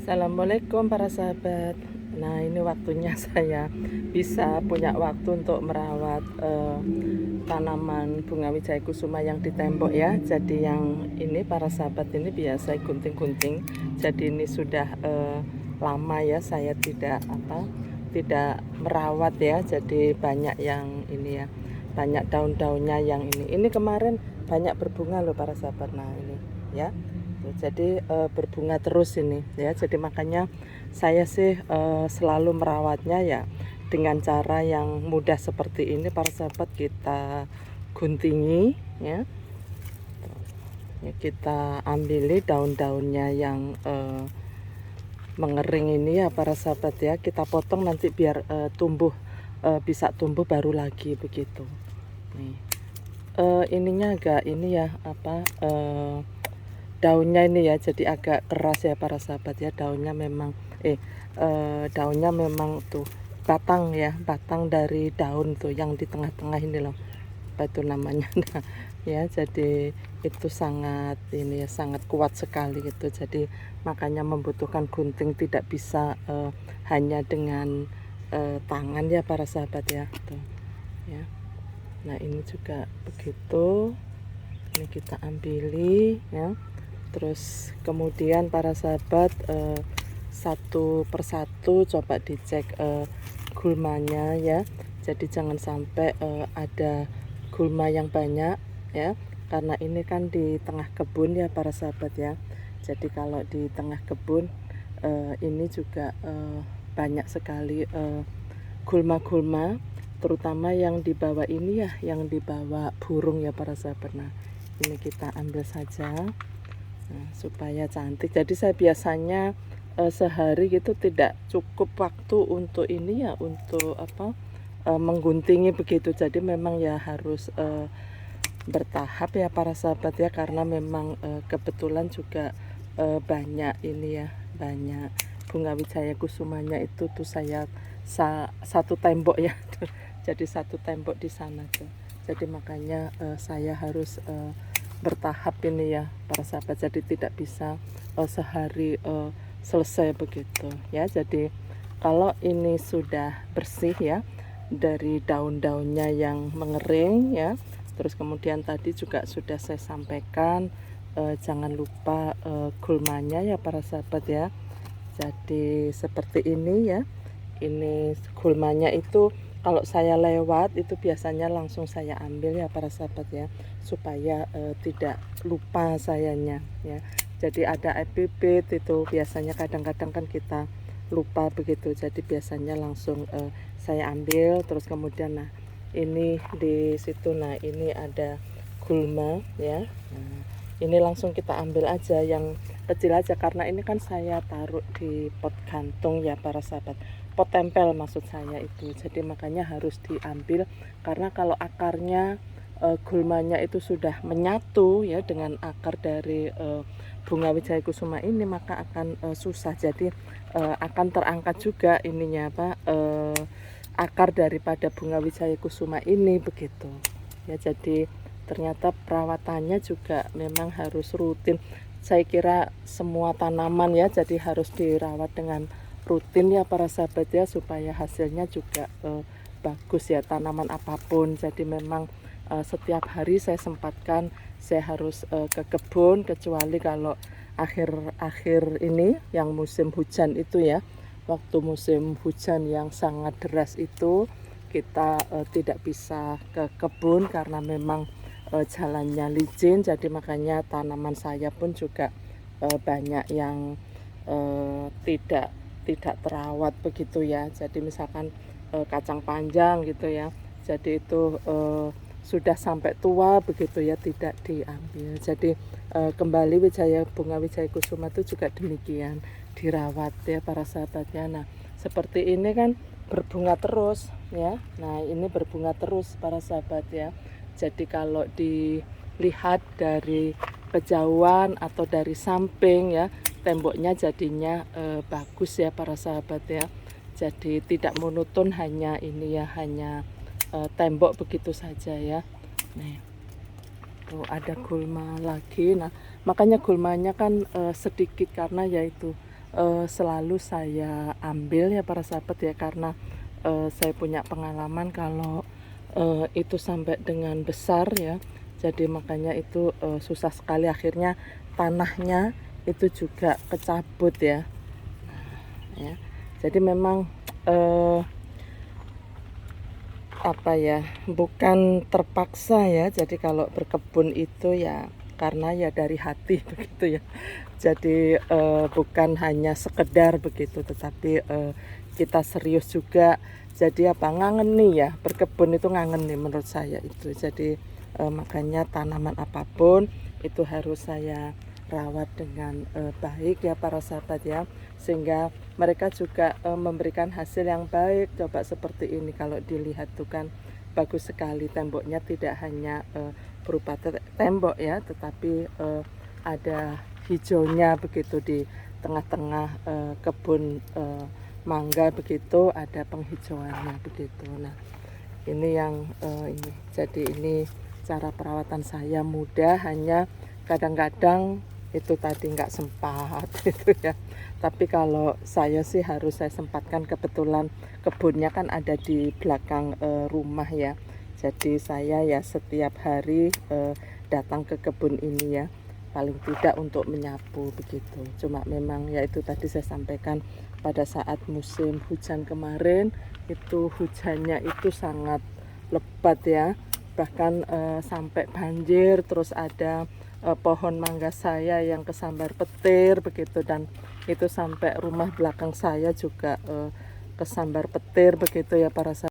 Assalamualaikum para sahabat. Nah, ini waktunya saya bisa punya waktu untuk merawat tanaman bunga wijaya kusuma yang di tembok ya. Jadi yang ini para sahabat ini biasa gunting-gunting. Jadi ini sudah lama ya saya tidak merawat ya. Jadi banyak yang ini ya. Banyak daun-daunnya yang ini. Ini kemarin banyak berbunga loh para sahabat. Nah, ini ya. Jadi berbunga terus ini ya. Jadi makanya saya sih selalu merawatnya ya dengan cara yang mudah seperti ini para sahabat. Kita guntingi ya, kita ambili daun-daunnya yang mengering ini ya para sahabat ya. Kita potong nanti biar bisa tumbuh baru lagi begitu. Nih ininya agak ini ya daunnya ini ya, jadi agak keras ya para sahabat ya. Daunnya memang tuh batang ya, batang dari daun tuh yang di tengah-tengah ini loh, apa itu namanya. Nah, ya jadi itu sangat ini ya, sangat kuat sekali gitu. Jadi makanya membutuhkan gunting, tidak bisa hanya dengan tangan ya para sahabat ya tuh ya. Nah ini juga begitu, ini kita ambili ya. Terus kemudian para sahabat satu persatu coba dicek gulmanya ya. Jadi jangan sampai ada gulma yang banyak ya, karena ini kan di tengah kebun ya para sahabat ya. Jadi kalau di tengah kebun ini juga banyak sekali gulma-gulma, terutama yang dibawa ini ya, yang dibawa burung ya para sahabat. Nah ini kita ambil saja. Nah, supaya cantik. Jadi saya biasanya sehari gitu tidak cukup waktu untuk ini ya, untuk mengguntingi begitu. Jadi memang ya harus bertahap ya para sahabat ya, karena memang kebetulan juga banyak ini ya, banyak bunga wijaya kusumanya itu tuh saya satu tembok ya. Jadi satu tembok di sana tuh. Jadi makanya saya harus bertahap ini ya para sahabat. Jadi tidak bisa sehari selesai begitu ya. Jadi kalau ini sudah bersih ya dari daun-daunnya yang mengering ya, terus kemudian tadi juga sudah saya sampaikan jangan lupa gulmanya ya para sahabat ya. Jadi seperti ini ya, ini gulmanya itu kalau saya lewat itu biasanya langsung saya ambil ya para sahabat ya, supaya tidak lupa sayanya ya. Jadi ada bibit itu biasanya kadang-kadang kan kita lupa begitu, jadi biasanya langsung saya ambil. Terus kemudian nah ini di situ, nah ini ada gulma ya. Nah, ini langsung kita ambil aja yang kecil aja, karena ini kan saya taruh di pot gantung ya para sahabat, pot tempel maksud saya itu. Jadi makanya harus diambil, karena kalau akarnya gulmanya itu sudah menyatu ya dengan akar dari bunga wijaya kusuma ini, maka akan susah. Jadi akan terangkat juga ininya akar daripada bunga wijaya kusuma ini begitu ya. Jadi ternyata perawatannya juga memang harus rutin. Saya kira semua tanaman ya, jadi harus dirawat dengan rutin ya para sahabat ya, supaya hasilnya juga bagus ya, tanaman apapun. Jadi memang setiap hari saya sempatkan, saya harus ke kebun, kecuali kalau akhir-akhir ini yang musim hujan itu ya. Waktu musim hujan yang sangat deras itu kita tidak bisa ke kebun karena memang jalannya licin. Jadi makanya tanaman saya pun juga banyak yang tidak terawat begitu ya. Jadi misalkan kacang panjang gitu ya, jadi itu sudah sampai tua begitu ya, tidak diambil. Jadi kembali bunga wijaya kusuma itu juga demikian, dirawat ya para sahabatnya. Nah seperti ini kan berbunga terus ya. Nah ini berbunga terus para sahabat ya. Jadi kalau dilihat dari kejauhan atau dari samping ya, temboknya jadinya bagus ya para sahabat ya. Jadi tidak monoton, hanya ini ya, hanya tembok begitu saja ya. Nih tuh ada gulma lagi. Nah makanya gulmanya kan sedikit, karena yaitu selalu saya ambil ya para sahabat ya, karena saya punya pengalaman kalau itu sampai dengan besar ya, jadi makanya itu susah sekali, akhirnya tanahnya itu juga kecabut ya. Ya, jadi memang apa ya, bukan terpaksa ya, jadi kalau berkebun itu ya karena ya dari hati begitu ya, jadi bukan hanya sekedar begitu, tetapi kita serius juga, jadi apa, ngangen nih ya, berkebun itu ngangen nih menurut saya itu, jadi makanya tanaman apapun itu harus saya rawat dengan baik ya para sahabat ya, sehingga mereka juga memberikan hasil yang baik. Coba seperti ini, kalau dilihat tuh kan bagus sekali, temboknya tidak hanya berupa tembok ya, tetapi ada hijaunya begitu di tengah-tengah kebun mangga begitu, ada penghijauannya begitu. Nah, ini yang ini, jadi ini cara perawatan saya mudah, hanya kadang-kadang itu tadi nggak sempat gitu ya, tapi kalau saya sih harus saya sempatkan, kebetulan kebunnya kan ada di belakang rumah ya, jadi saya ya setiap hari datang ke kebun ini ya, paling tidak untuk menyapu begitu. Cuma memang ya itu tadi saya sampaikan, pada saat musim hujan kemarin itu hujannya itu sangat lebat ya, bahkan sampai banjir, terus ada pohon mangga saya yang kesambar petir begitu, dan itu sampai rumah belakang saya juga kesambar petir begitu ya para sahabat.